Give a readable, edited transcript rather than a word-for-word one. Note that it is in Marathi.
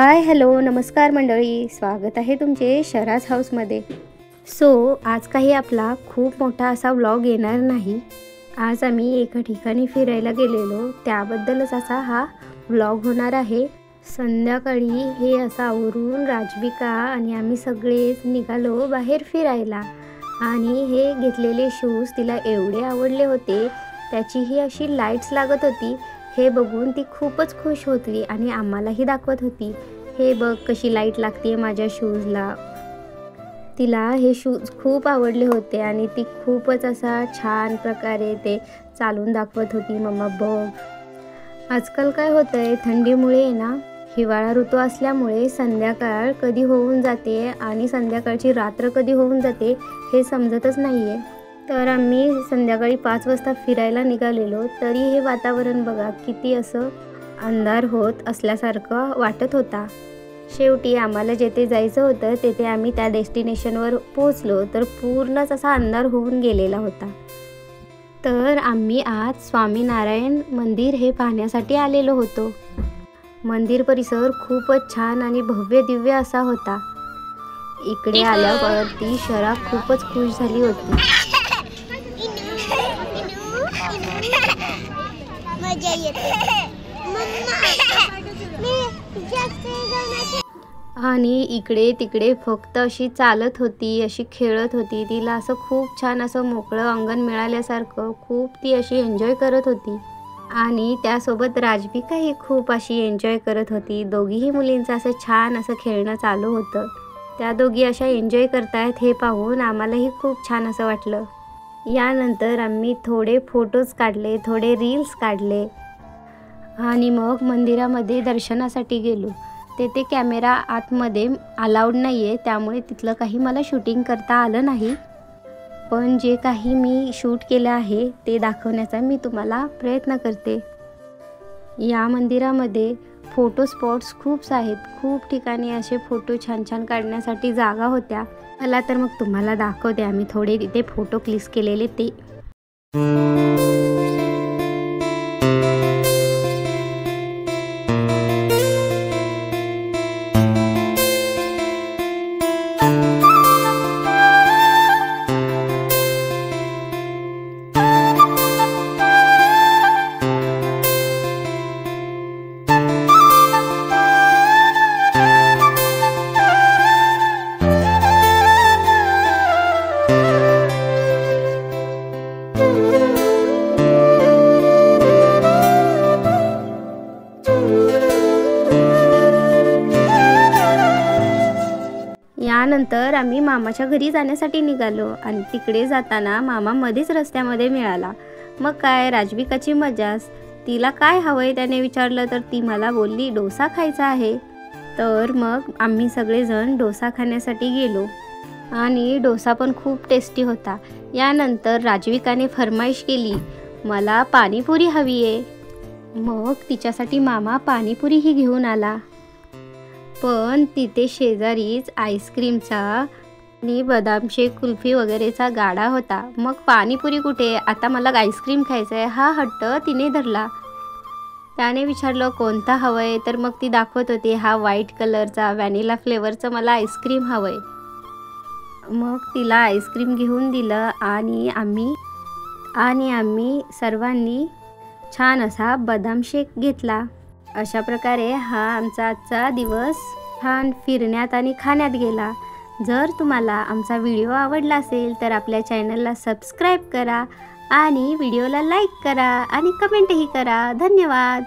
हाय हॅलो नमस्कार मंडळी, स्वागत आहे तुमचे शराज हाऊसमध्ये। आज काही आपला खूप मोठा असा व्लॉग येणार नाही। आज आम्ही एका ठिकाणी फिरायला गेलेलो, त्याबद्दलच असा हा व्लॉग होणार आहे। संध्याकाळी हे असं आवरून राजविका आणि आम्ही सगळेच निघालो बाहेर फिरायला आणि हे घेतलेले शूज तिला एवढे आवडले होते, त्याची ही अशी लाईट्स लागत होती। हे बघून ती खूपच खुश होती आणि आम्हालाही दाखवत होती, हे बघ कशी लाईट लागते माझ्या शूजला। तिला हे शूज खूप आवडले होते आणि ती खूपच असा छान प्रकारे ते चालून दाखवत होती, मम्मा बघ। आजकाल काय होतंय, थंडीमुळे ना हिवाळा ऋतू असल्यामुळे संध्याकाळ कधी होऊन जाते आणि संध्याकाळची रात्र कधी होऊन जाते हे समजतच नाहीये। तर आम्ही संध्याकाळी 5 वाजता फिरायला निघालेलो, तरी हे वातावरण बघा किती असं अंधार होत असल्यासारखं वाटत होता। शेवटी आम्हाला जेथे जायचं होतं तेथे आम्ही त्या डेस्टिनेशनवर पोहोचलो, तर पूर्णच असा अंधार होऊन गेलेला होता। तर आम्ही आज स्वामीनारायण मंदिर हे पाहण्यासाठी आलेलो होतो। मंदिर परिसर खूपच छान आणि भव्य दिव्य असा होता। इकडे आल्यावर ती शरा खूपच खुश झाली होती। मजा येते आणि इकडे तिकडे फक्त अशी चालत होती, अशी खेळत होती। तिला असं खूप छान असं मोकळं अंगण मिळाल्यासारखं खूप ती अशी एन्जॉय करत होती आणि त्यासोबत राजविकाही खूप अशी एन्जॉय करत होती। दोघीही मुलींचं असं छान असं खेळणं चालू होतं। त्या दोघी अशा एन्जॉय करतायत हे पाहून आम्हालाही खूप छान असं वाटलं। यानंतर आम्ही थोडे फोटोज काढले, थोडे रील्स काढले आणि मग मंदिरामध्ये दर्शनासाठी गेलो। तेथे कॅमेरा आतमध्ये अलाउड नाही आहे, त्यामुळे तिथलं काही मला शूटिंग करता आलं नाही, पण जे काही मी शूट केलं आहे ते दाखवण्याचा मी तुम्हाला प्रयत्न करते। या मंदिरामध्ये फोटो स्पॉट्स खूप आहेत, खूप ठिकाणी असे फोटो छान छान काढण्यासाठी जागा होत्या। मला तर मग तुम्हाला दाखवते आम्ही थोडे तिथे फोटो क्लिक केलेले ते। यानंतर आम्ही मामाच्या घरी जाण्यासाठी निघालो आणि तिकडे जाताना मामा मध्येच रस्त्यामध्ये मिळाला। मग काय राजविकाची मजाच, तिला काय हवंय त्याने विचारलं तर ती मला बोलली डोसा खायचा आहे। तर मग आम्ही सगळेजण डोसा खाण्यासाठी गेलो आणि डोसा पण खूप टेस्टी होता। यानंतर राजविकाने फरमाईश केली, मला पाणीपुरी हवी आहे। मग तिच्यासाठी मामा पाणीपुरीही घेऊन आला, पण तिथे शेजारीच आईस्क्रीमचा आणि बदाम शेक कुल्फी वगैरेचा गाडा होता। मग पाणीपुरी कुठे, आता मला आईस्क्रीम खायचं आहे हा हट्ट तिने धरला। त्याने विचारलं कोणता हवंय, तर मग ती दाखवत होती हा व्हाईट कलरचा व्हॅनिला फ्लेवरचं मला आईस्क्रीम हवंय। मग तिला आईस्क्रीम घेऊन दिलं आणि आम्ही सर्वांनी छान असा बदाम शेक घेतला। अशा प्रकारे हा आमचा आजचा दिवस छान फिरण्यात आणि खाण्यात गेला। जर तुम्हाला आमचा व्हिडिओ आवडला असेल तर आपल्या चॅनलला सबस्क्राईब करा आणि व्हिडिओला लाईक करा आणि कमेंटही करा। धन्यवाद।